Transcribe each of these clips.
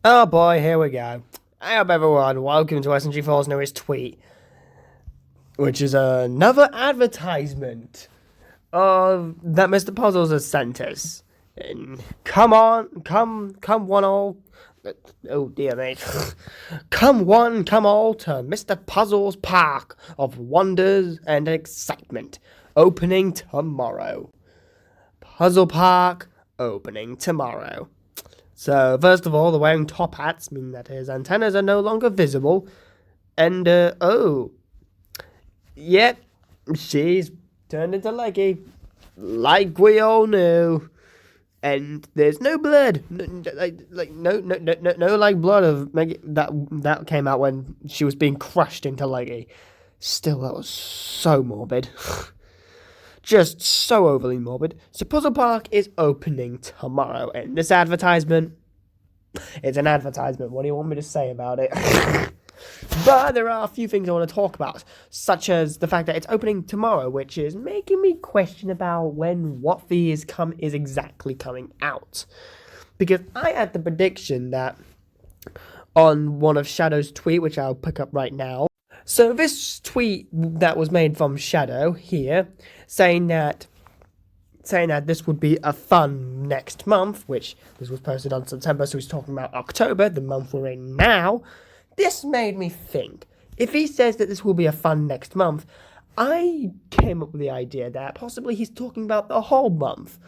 Oh boy, here we go. Hey up everyone, welcome to SMG4's newest tweet, which is another advertisement that Mr. Puzzles has sent us. And come on, come one all. Oh dear me. Come one, come all to Mr. Puzzles Park of Wonders and Excitement, opening tomorrow. Puzzle Park, opening tomorrow. So, first of all, the wearing top hats mean that his antennas are no longer visible. And, yep, she's turned into Leggy, like we all knew. And there's no blood, no blood of Maggie that came out when she was being crushed into Leggy. Still, that was so morbid. Just so overly morbid. So Puzzle Park is opening tomorrow, and this advertisement, it's an advertisement. What do you want me to say about it? But there are a few things I want to talk about, such as the fact that it's opening tomorrow, which is making me question about when WOTFI is exactly coming out. Because I had the prediction that on one of Shadow's tweet, which I'll pick up right now. So this tweet that was made from Shadow here, saying that this would be a fun next month, which this was posted on September, so he's talking about October, the month we're in now. This made me think, if he says that this will be a fun next month, I came up with the idea that possibly he's talking about the whole month.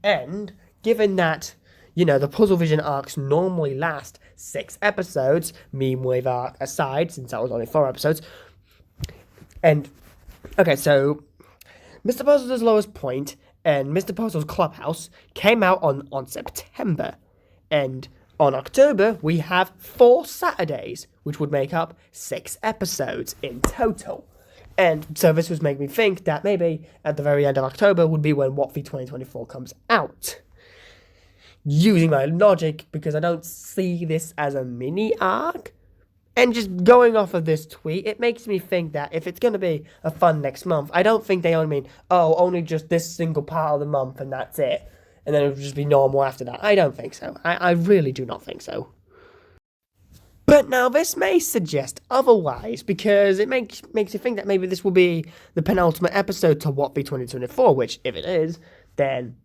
And given that, the Puzzle Vision arcs normally last 6 episodes, Meme Wave arc aside, since that was only 4 episodes. And, okay, so Mr. Puzzle's Lowest Point and Mr. Puzzle's Clubhouse came out on September. And on October, we have 4 Saturdays, which would make up 6 episodes in total. And so this was making me think that maybe at the very end of October would be when WOTFI 2024 comes out. Using my logic, because I don't see this as a mini arc, and just going off of this tweet, it makes me think that if it's going to be a fun next month, I don't think they only mean, only just this single part of the month and that's it, and then it'll just be normal after that. I don't think so. I really do not think so. But now this may suggest otherwise, because it makes you think that maybe this will be the penultimate episode to WOTFI 2024, which, if it is, then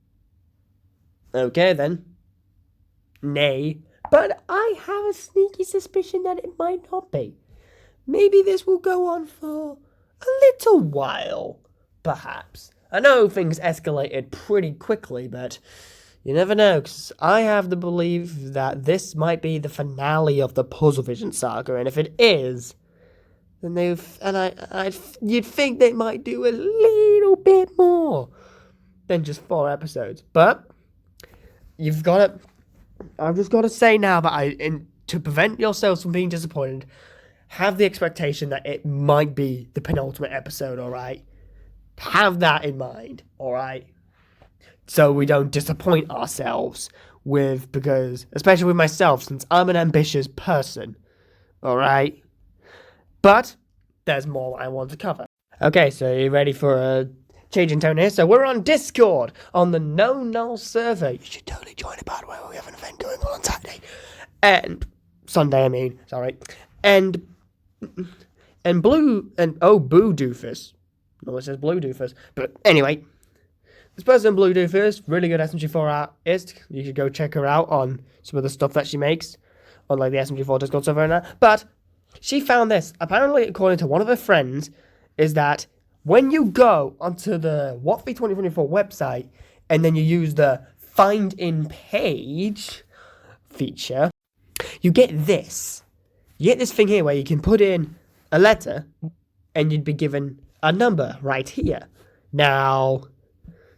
okay then. Nay, but I have a sneaky suspicion that it might not be. Maybe this will go on for a little while, perhaps. I know things escalated pretty quickly, but you never know, because I have the belief that this might be the finale of the Puzzle Vision saga, and if it is, then you'd think they might do a little bit more than just 4 episodes, but I've just got to say now that to prevent yourselves from being disappointed, have the expectation that it might be the penultimate episode, alright? Have that in mind, alright? So we don't disappoint ourselves because, especially with myself, since I'm an ambitious person, alright? But there's more I want to cover. Okay, so you ready for a change in tone here? So we're on Discord on the No Null server. You should totally join it, by the way. We have an event going on Saturday and Sunday. Sorry. And Boo Doofus. No, it says Blue Doofus. But anyway, this person Blue Doofus, really good SMG4 artist. You should go check her out on some of the stuff that she makes on like the SMG4 Discord server and that. But she found this. Apparently, according to one of her friends, is that when you go onto the WOTFI 2024 website and then you use the Find in Page feature, you get this. You get this thing here where you can put in a letter and you'd be given a number right here. Now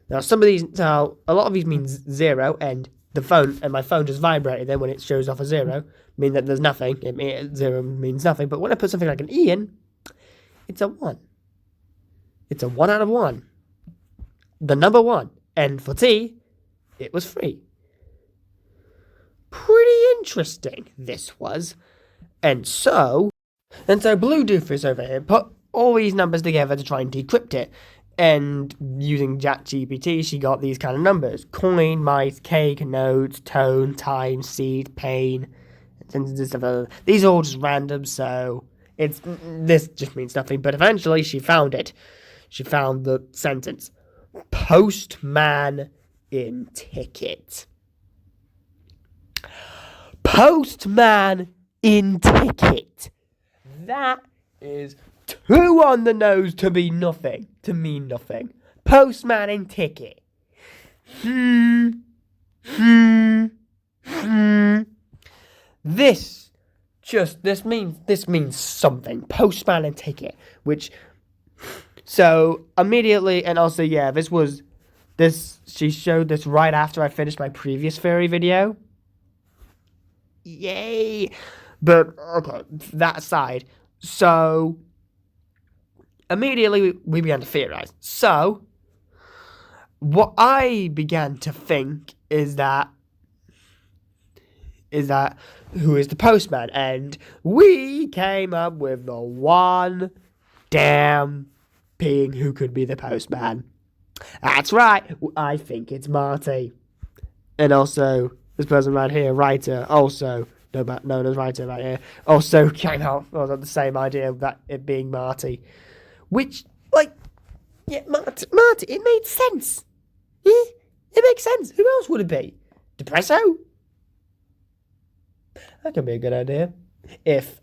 a lot of these means 0 and my phone just vibrated then when it shows off a 0, mean that there's nothing. 0 means nothing. But when I put something like an E in, it's a 1. It's a 1 out of 1. The number 1. And for T, it was free. Pretty interesting, this was. And so Blue Doofus over here put all these numbers together to try and decrypt it. And using ChatGPT, she got these kind of numbers. Coin, mice, cake, notes, tone, time, seed, pain, These are all just random, so this just means nothing. But eventually she found it. She found the sentence. Postman in ticket. Postman in ticket. That is too on the nose to be nothing. To mean nothing. Postman in ticket. This means something. Postman and ticket. So immediately, and also she showed this right after I finished my previous theory video. Yay! But okay, that aside, so immediately we began to theorize. So what I began to think is that who is the postman? And we came up with the one damn being who could be the postman. That's right. I think it's Marty. And also, this person right here, writer, also known as writer right here, also came out with the same idea of that it being Marty. Which, Marty, it made sense. It makes sense. Who else would it be? Depresso? That could be a good idea. If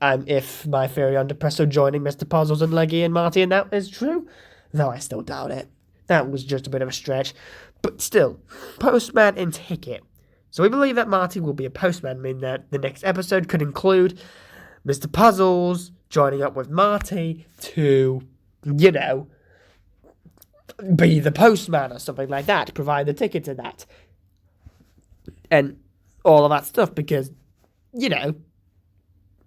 my theory on Depresso joining Mr. Puzzles and Leggy and Marty and that is true, though I still doubt it. That was just a bit of a stretch. But still, postman in ticket. So we believe that Marty will be a postman, meaning that the next episode could include Mr. Puzzles joining up with Marty to, be the postman or something like that, provide the ticket to that. And all of that stuff because,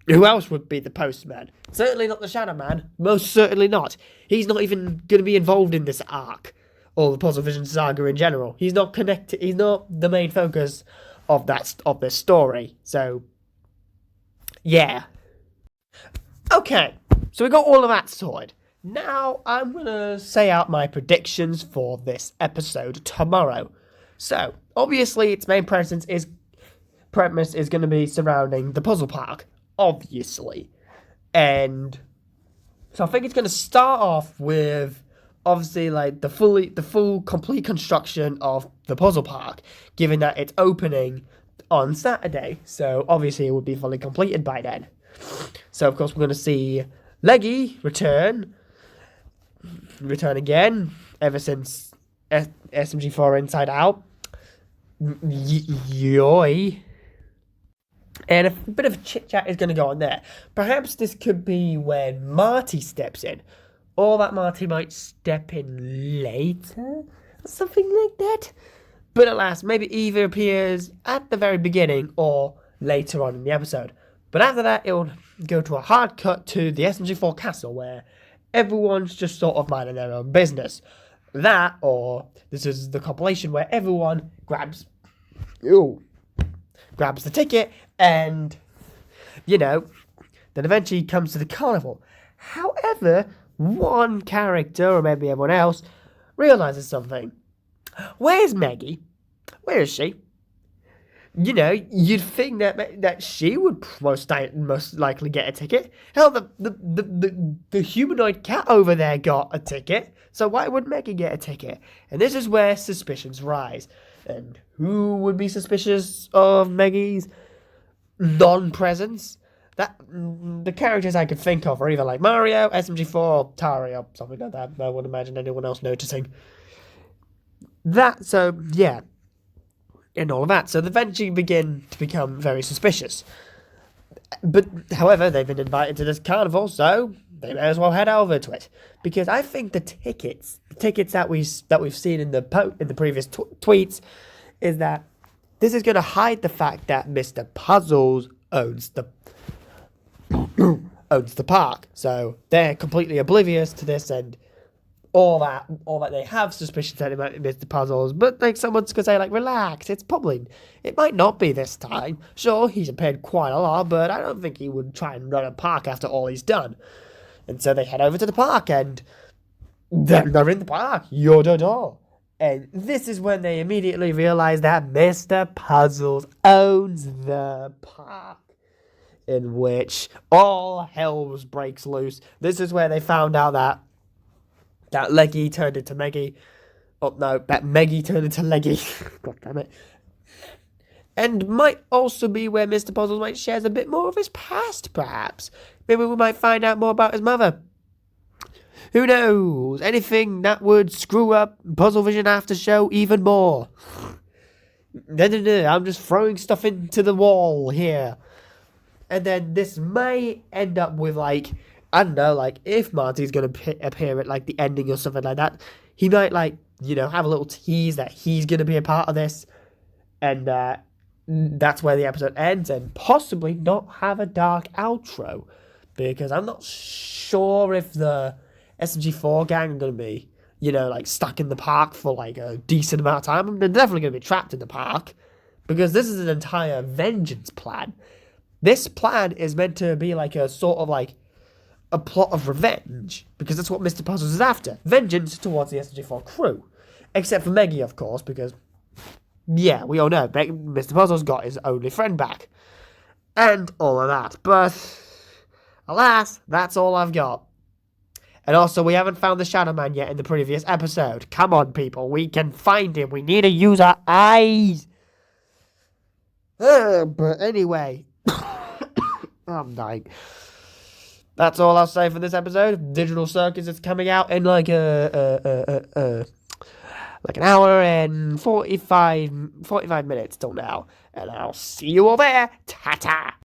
who else would be the postman? Certainly not the Shadow Man. Most certainly not. He's not even going to be involved in this arc or the Puzzle Vision saga in general. He's not connected. He's not the main focus of this story. So, yeah. Okay, so we got all of that sorted. Now I'm going to say out my predictions for this episode tomorrow. So, obviously, its main premise is going to be surrounding the puzzle park. Obviously. And so I think it's going to start off with obviously the full complete construction of the puzzle park, given that it's opening on Saturday. So obviously it would be fully completed by then. So of course we're going to see Leggy return again ever since SMG4 Inside Out. Yoy. And a bit of a chit-chat is going to go on there. Perhaps this could be when Marty steps in. Or that Marty might step in later. Something like that. But alas, maybe either appears at the very beginning or later on in the episode. But after that, it will go to a hard cut to the SMG4 castle where everyone's just sort of minding their own business. That, or this is the compilation where everyone grabs the ticket and, then eventually comes to the carnival. However, one character, or maybe everyone else, realizes something. Where's Maggie? Where is she? You'd think that she would most likely get a ticket. Hell, the humanoid cat over there got a ticket, so why would Maggie get a ticket? And this is where suspicions rise. And who would be suspicious of Maggie's non-presence? The characters I could think of are either like Mario, SMG4, or Tari, or something like that. I wouldn't imagine anyone else noticing. And all of that. So they eventually begin to become very suspicious. But, however, they've been invited to this carnival, so they may as well head over to it. Because I think the tickets that we've seen in the previous tweets, is that this is going to hide the fact that Mr. Puzzles owns the park. So they're completely oblivious to this and all that they have suspicions that it might be Mr. Puzzles, but someone's gonna say relax, it might not be this time. Sure, he's paid quite a lot, but I don't think he would try and run a park after all he's done. And so they head over to the park and they're in the park. Yoda. And this is when they immediately realize that Mr. Puzzles owns the park. in which all hell breaks loose. This is where they found out that Leggy turned into Meggy. Oh no, that Meggy turned into Leggy. God damn it. And might also be where Mr. Puzzles might share a bit more of his past, perhaps. Maybe we might find out more about his mother. Who knows? Anything that would screw up Puzzle Vision After Show even more. No, I'm just throwing stuff into the wall here. And then this may end up with, like, I don't know, like, if Marty's going to appear at, like, the ending or something like that, he might, like, you know, have a little tease that he's going to be a part of this. And that's where the episode ends, and possibly not have a dark outro. Because I'm not sure if the SMG4 gang are going to be, you know, like, stuck in the park for, like, a decent amount of time. They're definitely going to be trapped in the park. Because this is an entire vengeance plan. This plan is meant to be, like, a sort of, like, a plot of revenge. Because that's what Mr. Puzzles is after. Vengeance towards the SMG4 crew. Except for Meggy, of course, because, yeah, we all know Mr. Puzzles got his only friend back. And all of that. But, alas, that's all I've got. And also, we haven't found the Shadow Man yet in the previous episode. Come on, people. We can find him. We need to use our eyes. But anyway. I'm dying. That's all I'll say for this episode. Digital Circus is coming out in like an hour and 45 minutes till now. And I'll see you all there. Ta-ta.